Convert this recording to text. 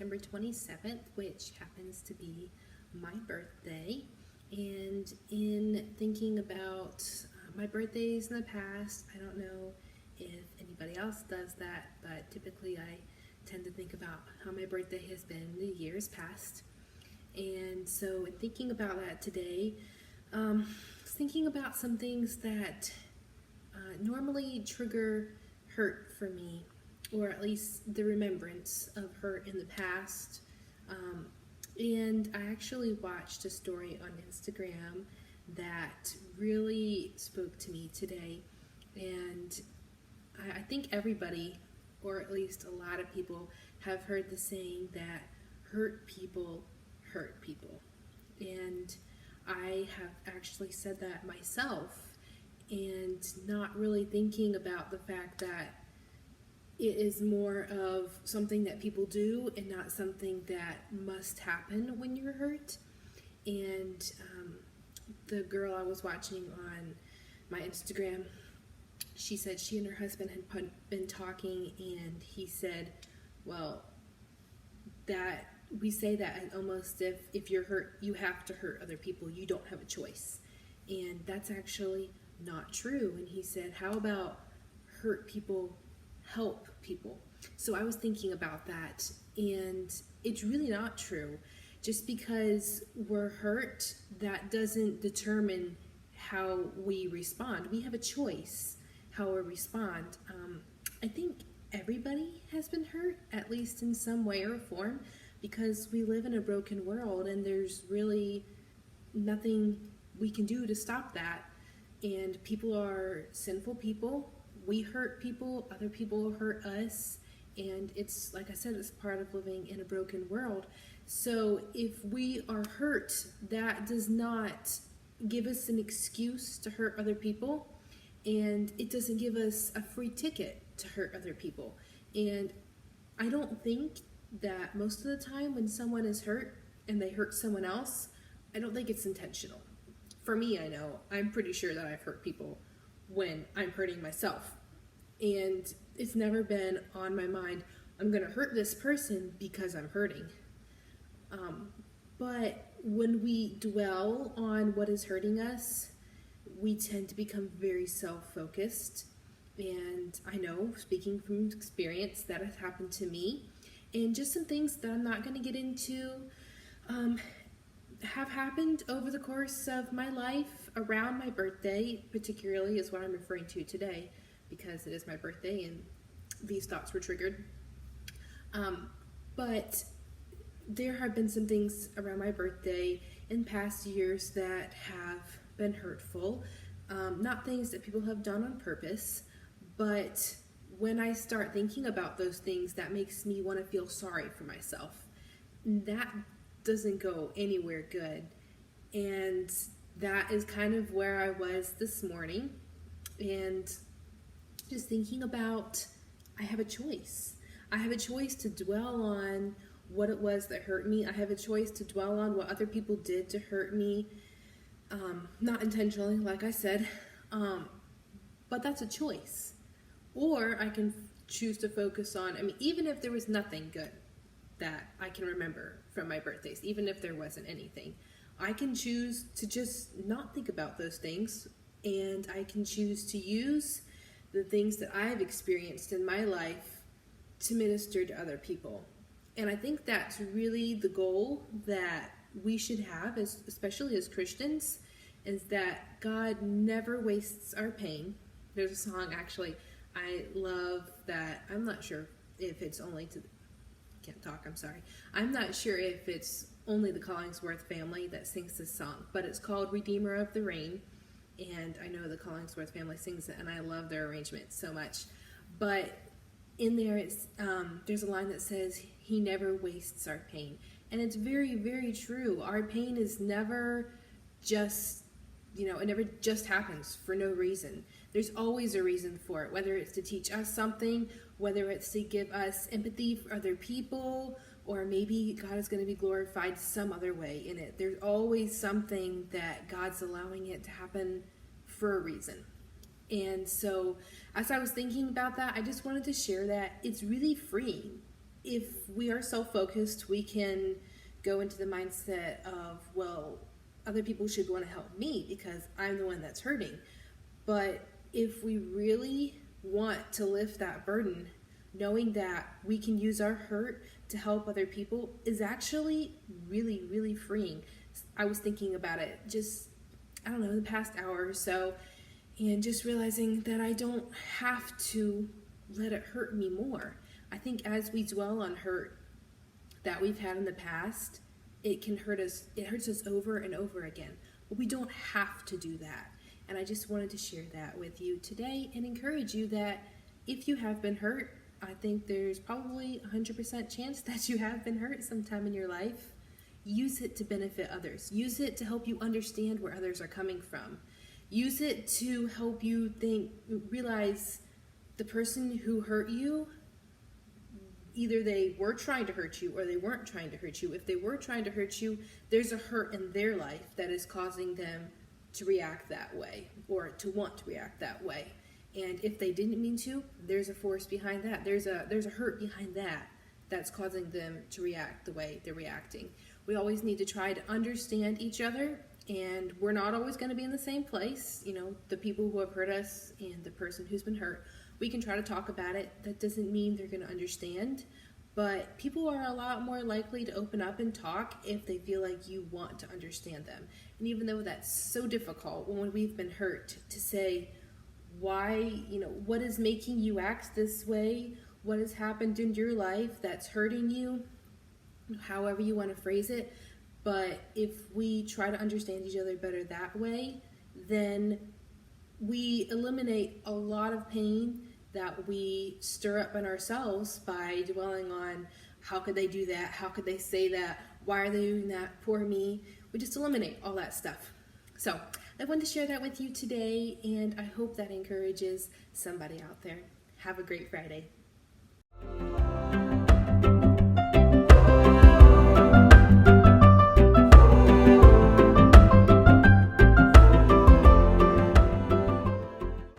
September 27th, which happens to be my birthday. And in thinking about my birthdays in the past, I don't know if anybody else does that, but typically I tend to think about how my birthday has been in the years past. And so, in thinking about that today, I was thinking about some things that normally trigger hurt for me, or at least the remembrance of hurt in the past. And I actually watched a story on Instagram that really spoke to me today. And I think everybody, or at least a lot of people, have heard the saying that hurt people hurt people. And I have actually said that myself, and not really thinking about the fact that it is more of something that people do and not something that must happen when you're hurt. And the girl I was watching on my Instagram, she said she and her husband had been talking, and he said, well, that we say that almost if you're hurt, you have to hurt other people. You don't have a choice. And that's actually not true. And he said, how about hurt people help people? So I was thinking about that, and it's really not true. Just because we're hurt, that doesn't determine how we respond. We have a choice how we respond. I think everybody has been hurt, at least in some way or form, because we live in a broken world, and there's really nothing we can do to stop that. And people are sinful people. We hurt people, other people hurt us, and it's, like I said, it's part of living in a broken world. So if we are hurt, that does not give us an excuse to hurt other people, and it doesn't give us a free ticket to hurt other people. And I don't think that most of the time when someone is hurt and they hurt someone else, I don't think it's intentional. For me, I know, I'm pretty sure that I've hurt people when I'm hurting myself. And it's never been on my mind, I'm going to hurt this person because I'm hurting. But when we dwell on what is hurting us, we tend to become very self-focused. And I know, speaking from experience, that has happened to me. And just some things that I'm not going to get into have happened over the course of my life around my birthday, particularly is what I'm referring to today, because it is my birthday and these thoughts were triggered. But there have been some things around my birthday in past years that have been hurtful. Not things that people have done on purpose, but when I start thinking about those things, that makes me want to feel sorry for myself. That doesn't go anywhere good. And that is kind of where I was this morning. And just thinking about, I have a choice. I have a choice to dwell on what it was that hurt me. I have a choice to dwell on what other people did to hurt me. Not intentionally, like I said. But that's a choice. Or I can choose to focus on, even if there was nothing good that I can remember from my birthdays, even if there wasn't anything, I can choose to just not think about those things, and I can choose to use the things that I've experienced in my life to minister to other people. And I think that's really the goal that we should have, especially as Christians, is that God never wastes our pain. There's a song, actually, I love that. I'm not sure if it's only I'm not sure if it's only the Collingsworth family that sings this song, but it's called Redeemer of the Rain. And I know the Collingsworth family sings it, and I love their arrangement so much. But in there, there's a line that says, he never wastes our pain. And it's very, very true. Our pain is never just, it never just happens for no reason. There's always a reason for it, whether it's to teach us something, whether it's to give us empathy for other people, or maybe God is going to be glorified some other way in it. There's always something that God's allowing it to happen for a reason. And so as I was thinking about that, I just wanted to share that it's really freeing if we are self-focused, we can go into the mindset of, well, other people should want to help me because I'm the one that's hurting. But if we really want to lift that burden, knowing that we can use our hurt to help other people is actually really, really freeing. I was thinking about it just, I don't know, the past hour or so, and just realizing that I don't have to let it hurt me more. I think as we dwell on hurt that we've had in the past, it can hurt us. It hurts us over and over again. But we don't have to do that. And I just wanted to share that with you today and encourage you that if you have been hurt, I think there's probably 100% chance that you have been hurt sometime in your life. Use it to benefit others. Use it to help you understand where others are coming from. Use it to help you realize the person who hurt you, either they were trying to hurt you or they weren't trying to hurt you. If they were trying to hurt you, there's a hurt in their life that is causing them to react that way or to want to react that way. And if they didn't mean to, there's a force behind that. There's a hurt behind that that's causing them to react the way they're reacting. We always need to try to understand each other, and we're not always going to be in the same place. You know, the people who have hurt us and the person who's been hurt, we can try to talk about it. That doesn't mean they're going to understand, but people are a lot more likely to open up and talk if they feel like you want to understand them. And even though that's so difficult when we've been hurt, to say why, what is making you act this way, what has happened in your life that's hurting you, however you want to phrase it. But if we try to understand each other better that way, then we eliminate a lot of pain that we stir up in ourselves by dwelling on how could they do that, how could they say that, why are they doing that, poor me. We just eliminate all that stuff. So I wanted to share that with you today, and I hope that encourages somebody out there. Have a great Friday.